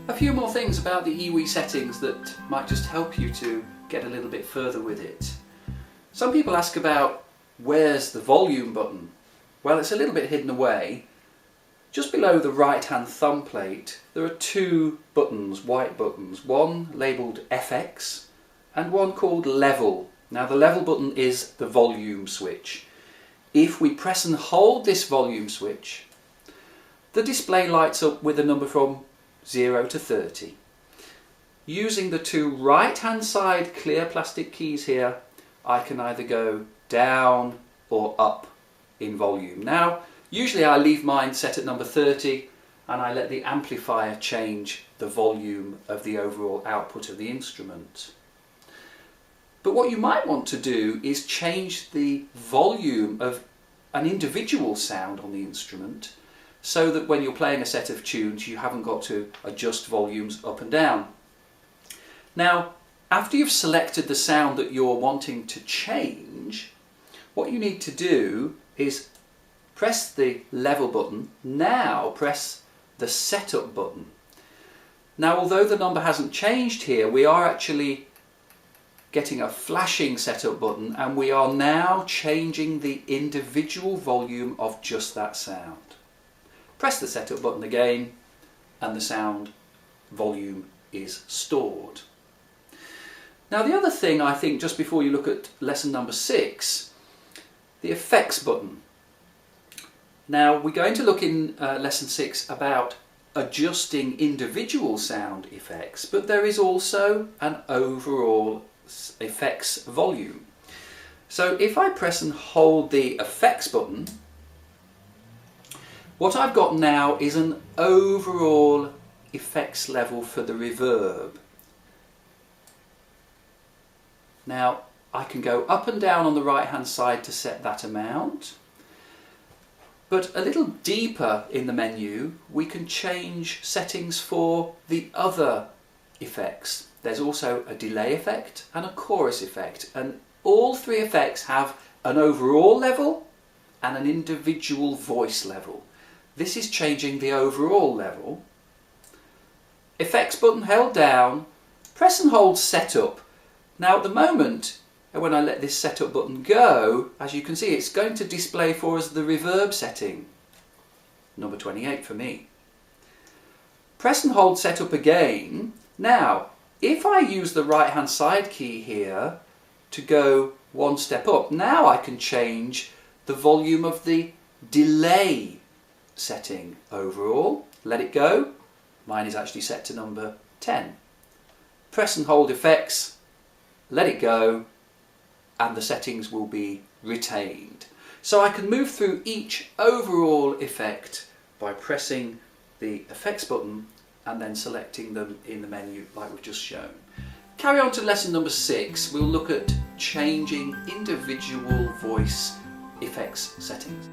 A few more things about the EWI settings that might just help you to get a little bit further with it. Some people ask about where's the volume button? Well, it's a little bit hidden away. Just below the right hand thumb plate there are two buttons, white buttons, one labelled FX and one called level. Now the level button is the volume switch. If we press and hold this volume switch, the display lights up with a number from 0 to 30. Using the two right hand side clear plastic keys here, I can either go down or up in volume. Now usually I leave mine set at number 30 and I let the amplifier change the volume of the overall output of the instrument. But what you might want to do is change the volume of an individual sound on the instrument so that when you're playing a set of tunes you haven't got to adjust volumes up and down. Now, after you've selected the sound that you're wanting to change, what you need to do is press the level button. Now press the setup button. Now although the number hasn't changed here, we are actually getting a flashing setup button and we are now changing the individual volume of just that sound. Press the setup button again and the sound volume is stored. Now the other thing I think just before you look at lesson number 6, the effects button. Now we're going to look in lesson 6 about adjusting individual sound effects, but there is also an overall effects volume. So if I press and hold the effects button, what I've got now is an overall effects level for the reverb. Now I can go up and down on the right hand side to set that amount, but a little deeper in the menu we can change settings for the other effects. There's also a delay effect and a chorus effect, and all three effects have an overall level and an individual voice level. This is changing the overall level. Effects button held down, press and hold setup. Now at the moment, when I let this setup button go, as you can see it's going to display for us the reverb setting, number 28 for me. Press and hold setup again. Now if I use the right hand side key here to go one step up, now I can change the volume of the delay setting overall. Let it go. Mine is actually set to number 10. Press and hold effects, let it go, and the settings will be retained. So I can move through each overall effect by pressing the effects button and then selecting them in the menu like we've just shown. Carry on to lesson number 6. We'll look at changing individual voice effects settings.